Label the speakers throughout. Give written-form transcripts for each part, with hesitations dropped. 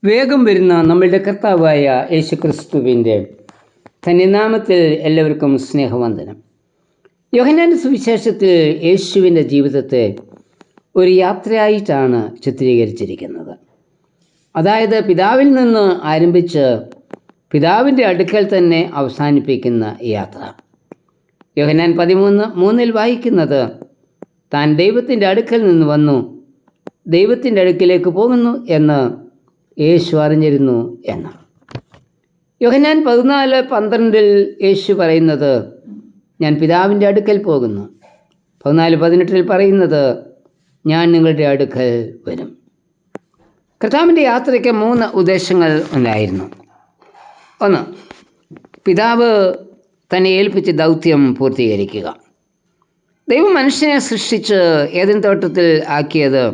Speaker 1: വേഗം വരുന്ന നമ്മളുടെ കർത്താവായ യേശുക്രിസ്തുവിൻ്റെ നാമത്തിൽ എല്ലാവർക്കും സ്നേഹവന്ദനം. യോഹന്നാന്റെ സുവിശേഷത്തിൽ യേശുവിൻ്റെ ജീവിതത്തെ ഒരു യാത്രയായിട്ടാണ് ചിത്രീകരിച്ചിരിക്കുന്നത്. അതായത് പിതാവിൽ നിന്ന് ആരംഭിച്ച് പിതാവിൻ്റെ അടുക്കൽ തന്നെ അവസാനിപ്പിക്കുന്ന യാത്ര. യോഹന്നാൻ 13:3 വായിക്കുന്നത്, താൻ ദൈവത്തിൻ്റെ അടുക്കൽ നിന്ന് വന്നു ദൈവത്തിൻ്റെ അടുക്കിലേക്ക് പോകുന്നു എന്ന് യേശു അറിഞ്ഞിരുന്നു എന്ന്. യോഹന്നാൻ 14:12 യേശു പറയുന്നത്, ഞാൻ പിതാവിൻ്റെ അടുക്കൽ പോകുന്നു. 14:18 പറയുന്നത്, ഞാൻ നിങ്ങളുടെ അടുക്കൽ വരും. കർത്താവിൻ്റെ യാത്രയ്ക്ക് 3 ഉദ്ദേശങ്ങൾ ഉണ്ടായിരുന്നു. ഒന്ന്, പിതാവ് തന്നെ ഏൽപ്പിച്ച ദൗത്യം പൂർത്തീകരിക്കുക. ദൈവം മനുഷ്യനെ സൃഷ്ടിച്ച് ഏദൻ തോട്ടത്തിൽ ആക്കിയത്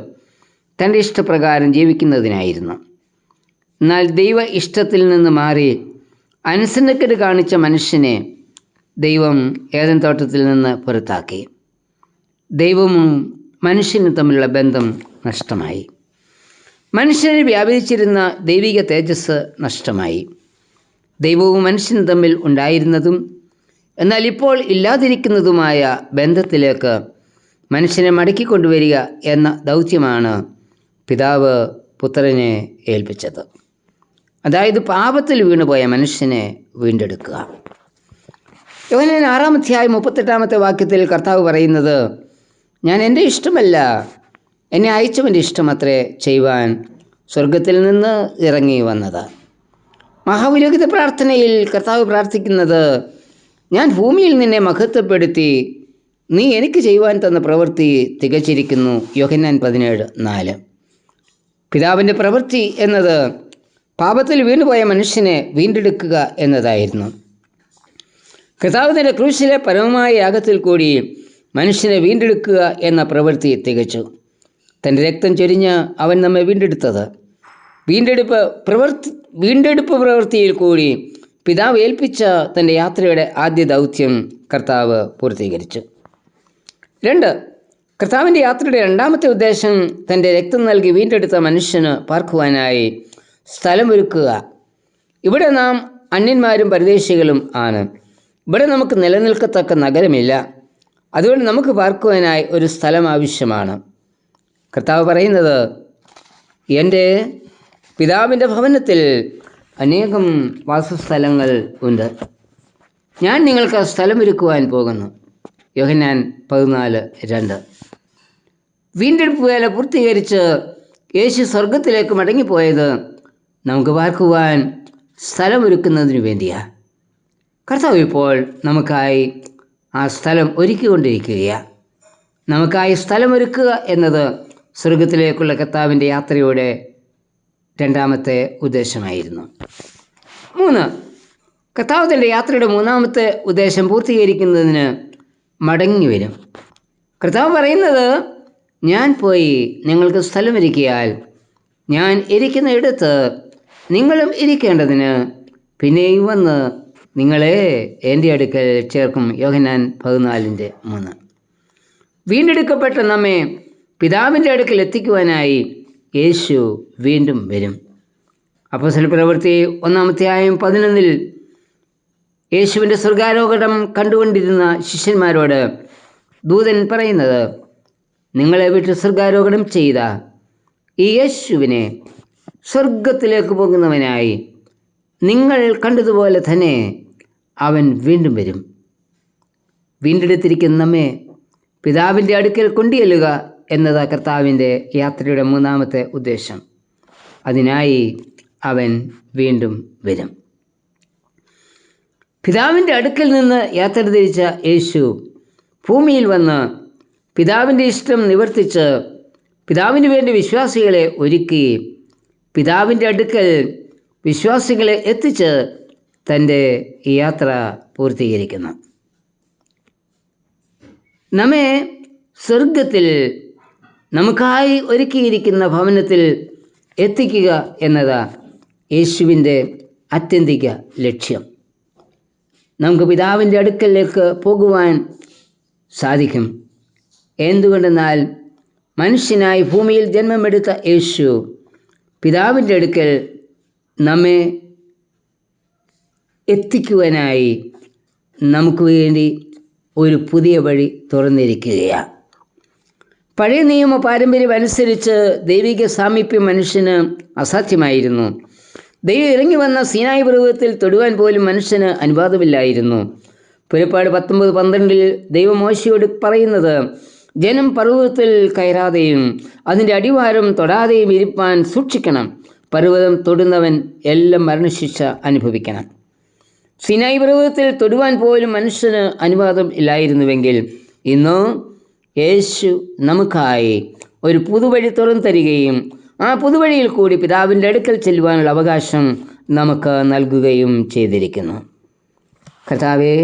Speaker 1: തൻ്റെ ഇഷ്ടപ്രകാരം ജീവിക്കുന്നതിനായിരുന്നു. എന്നാൽ ദൈവ ഇഷ്ടത്തിൽ നിന്ന് മാറി അനുസരണക്കേട് കാണിച്ച മനുഷ്യനെ ദൈവം ഏദൻ തോട്ടത്തിൽ നിന്ന് പുറത്താക്കി. ദൈവവും മനുഷ്യനും തമ്മിലുള്ള ബന്ധം നഷ്ടമായി. മനുഷ്യനിൽ വ്യാപരിച്ചിരുന്ന ദൈവിക തേജസ് നഷ്ടമായി. ദൈവവും മനുഷ്യനും തമ്മിൽ ഉണ്ടായിരുന്നതും എന്നാൽ ഇപ്പോൾ ഇല്ലാതിരിക്കുന്നതുമായ ബന്ധത്തിലേക്ക് മനുഷ്യനെ മടക്കിക്കൊണ്ടുവരിക എന്ന ദൗത്യമാണ് പിതാവ് പുത്രനെ ഏൽപ്പിച്ചത്. അതായത് പാപത്തിൽ വീണുപോയ മനുഷ്യനെ വീണ്ടെടുക്കുക. യോഹന്നാൻ 6:38 വാക്യത്തിൽ കർത്താവ് പറയുന്നത്, ഞാൻ എൻ്റെ ഇഷ്ടമല്ല എന്നെ അയച്ചവൻ്റെ ഇഷ്ടമത്രേ ചെയ്യുവാൻ സ്വർഗത്തിൽ നിന്ന് ഇറങ്ങി വന്നത്. മഹാപുരോഹിത പ്രാർത്ഥനയിൽ കർത്താവ് പ്രാർത്ഥിക്കുന്നത്, ഞാൻ ഭൂമിയിൽ നിന്നെ മഹത്വപ്പെടുത്തി നീ എനിക്ക് ചെയ്യുവാൻ തന്ന പ്രവൃത്തി തികച്ചിരിക്കുന്നു. യോഹന്നാൻ 17:4. പിതാവിൻ്റെ പ്രവൃത്തി എന്നത് പാപത്തിൽ വീണുപോയ മനുഷ്യനെ വീണ്ടെടുക്കുക എന്നതായിരുന്നു. കർത്താവ് തൻ്റെ ക്രൂശിലെ പരമമായ യാഗത്തിൽ കൂടി മനുഷ്യനെ വീണ്ടെടുക്കുക എന്ന പ്രവൃത്തി തികച്ചു. തൻ്റെ രക്തം ചൊരിഞ്ഞ് അവൻ നമ്മെ വീണ്ടെടുത്തത്. വീണ്ടെടുപ്പ് പ്രവൃത്തിയിൽ കൂടി പിതാവ് ഏൽപ്പിച്ച തൻ്റെ യാത്രയുടെ ആദ്യ ദൗത്യം കർത്താവ് പൂർത്തീകരിച്ചു. 2, കർത്താവിൻ്റെ യാത്രയുടെ രണ്ടാമത്തെ ഉദ്ദേശം തൻ്റെ രക്തം നൽകി വീണ്ടെടുത്ത മനുഷ്യന് പാർക്കുവാനായി സ്ഥലമൊരുക്കുക. ഇവിടെ നാം അന്യന്മാരും പരദേശികളും ആണ്. ഇവിടെ നമുക്ക് നിലനിൽക്കത്തക്ക നഗരമില്ല. അതുകൊണ്ട് നമുക്ക് പാർക്കുവാനായി ഒരു സ്ഥലം ആവശ്യമാണ്. കർത്താവ് പറയുന്നത്, എൻ്റെ പിതാവിൻ്റെ ഭവനത്തിൽ അനേകം വാസസ്ഥലങ്ങൾ ഉണ്ട്. ഞാൻ നിങ്ങൾക്ക് സ്ഥലമൊരുക്കുവാൻ പോകുന്നു. യോഹന്നാൻ 14:2. വീണ്ടെടുപ്പ് വേല പൂർത്തീകരിച്ച് യേശു സ്വർഗത്തിലേക്ക് മടങ്ങിപ്പോയത് നമുക്ക് പാർക്കുവാൻ സ്ഥലമൊരുക്കുന്നതിന് വേണ്ടിയാണ്. കർത്താവ് ഇപ്പോൾ നമുക്കായി ആ സ്ഥലം ഒരുക്കിക്കൊണ്ടിരിക്കുകയാണ്. നമുക്കായി സ്ഥലമൊരുക്കുക എന്നത് സ്വർഗത്തിലേക്കുള്ള കർത്താവിൻ്റെ യാത്രയുടെ രണ്ടാമത്തെ ഉദ്ദേശമായിരുന്നു. 3, കർത്താവ് തൻ്റെ യാത്രയുടെ മൂന്നാമത്തെ ഉദ്ദേശം പൂർത്തീകരിക്കുന്നതിന് മടങ്ങി വരും. കർത്താവ് പറയുന്നത്, ഞാൻ പോയി നിങ്ങൾക്ക് സ്ഥലമൊരുക്കിയാൽ ഞാൻ ഇരിക്കുന്ന ഇടത്ത് നിങ്ങളും ഇരിക്കേണ്ടതിന് പിന്നെയും വന്ന് നിങ്ങളെ എൻ്റെ അടുക്കൽ ചേർക്കും. യോഹന്നാൻ 14:3. വീണ്ടെടുക്കപ്പെട്ട നമ്മെ പിതാവിൻ്റെ അടുക്കൽ എത്തിക്കുവാനായി യേശു വീണ്ടും വരും. അപ്പോസ്തല പ്രവൃത്തി 1:11 യേശുവിൻ്റെ സ്വർഗാരോഹണം കണ്ടുകൊണ്ടിരുന്ന ശിഷ്യന്മാരോട് ദൂതൻ പറയുന്നത്, നിങ്ങളെ വിട്ട് സ്വർഗാരോഹണം ചെയ്ത ഈ യേശുവിനെ സ്വർഗത്തിലേക്ക് പോകുന്നവനായി നിങ്ങൾ കണ്ടതുപോലെ തന്നെ അവൻ വീണ്ടും വരും. വീണ്ടെടുത്തിരിക്കുന്ന നമ്മെ പിതാവിൻ്റെ അടുക്കൽ കൊണ്ടുചെല്ലുക എന്നത് കർത്താവിൻ്റെ യാത്രയുടെ മൂന്നാമത്തെ ഉദ്ദേശം. അതിനായി അവൻ വീണ്ടും വരും. പിതാവിൻ്റെ അടുക്കൽ നിന്ന് യാത്ര തിരിച്ച യേശു ഭൂമിയിൽ വന്ന് പിതാവിൻ്റെ ഇഷ്ടം നിവർത്തിച്ച് പിതാവിന് വേണ്ടി വിശ്വാസികളെ ഒരുക്കി പിതാവിൻ്റെ അടുക്കൽ വിശ്വാസികളെ എത്തിച്ച് തൻ്റെ യാത്ര പൂർത്തീകരിക്കുന്നു. നമ്മെ സ്വർഗത്തിൽ നമുക്കായി ഒരുക്കിയിരിക്കുന്ന ഭവനത്തിൽ എത്തിക്കുക എന്നത് യേശുവിൻ്റെ ആത്യന്തിക ലക്ഷ്യം. നമുക്ക് പിതാവിൻ്റെ അടുക്കലേക്ക് പോകുവാൻ സാധിക്കും. എന്തുകൊണ്ടെന്നാൽ മനുഷ്യനായി ഭൂമിയിൽ ജന്മമെടുത്ത യേശു പിതാവിൻ്റെ അടുക്കൽ നമ്മെ എത്തിക്കുവാനായി നമുക്ക് വേണ്ടി ഒരു പുതിയ വഴി തുറന്നിരിക്കുകയാണ്. പഴയ നിയമ പാരമ്പര്യം അനുസരിച്ച് ദൈവിക സാമീപ്യം മനുഷ്യന് അസാധ്യമായിരുന്നു. ദൈവം ഇറങ്ങി വന്ന സീനായി പർവ്വതത്തിൽ തൊടുവാൻ പോലും മനുഷ്യന് അനുവാദമില്ലായിരുന്നു. പുറപ്പാട് 19:12 ദൈവം മോശയോട് പറയുന്നത്, ജനം പർവ്വതത്തിൽ കയറാതെയും അതിൻ്റെ അടിവാരം തൊടാതെയും ഇരിപ്പാൻ സൂക്ഷിക്കണം. പർവ്വതം തൊടുന്നവൻ എല്ലാം മരണശിക്ഷ അനുഭവിക്കണം. സീനായി പർവ്വതത്തിൽ തൊടുവാൻ പോലും മനുഷ്യന് അനുവാദം ഇല്ലായിരുന്നുവെങ്കിൽ ഇന്ന് യേശു നമുക്കായി ഒരു പുതുവഴി തുറന്നു തരികയും ആ പുതുവഴിയിൽ കൂടി പിതാവിൻ്റെ അടുക്കൽ ചെല്ലുവാനുള്ള അവകാശം നമുക്ക് നൽകുകയും ചെയ്തിരിക്കുന്നു. കർത്താവേ,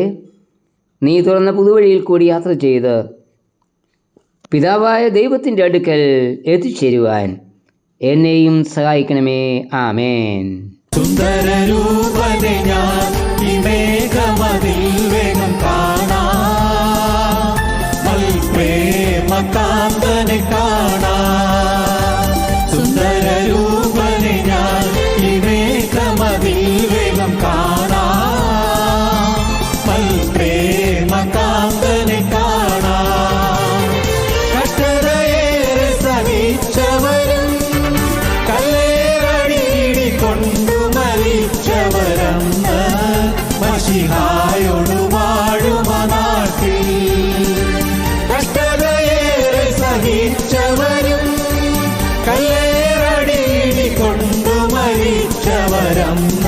Speaker 1: നീ തുറന്ന പുതുവഴിയിൽ കൂടി യാത്ര ചെയ്ത് പിതാവായ ദൈവത്തിൻ്റെ അടുക്കൽ എത്തിച്ചേരുവാൻ എന്നെയും സഹായിക്കണമേ. ആമേൻ.
Speaker 2: സുന്ദരരൂപനെ ഞാൻ ഈ മേഘമതിൽ വേഗം കാണാം, പ്രേമകാന്തനെ കാണാം. സുന്ദരരൂപനെ ഞാൻ ഈ മേഘമതിൽ വേഗം കാണാം, പ്രേമകാന്തനെ കാണാം. കഷ്ടതയേറെ സഹിച്ചവരും കല്ലേറടി കൊണ്ടു മരിച്ചവരന്ന് മശിഹായോടു വാഴുമ നാട്ടിൽ. കഷ്ടതയേറെ സഹിച്ചവരും കല്ലേറടി കൊണ്ടു മരിച്ചവരന്ന്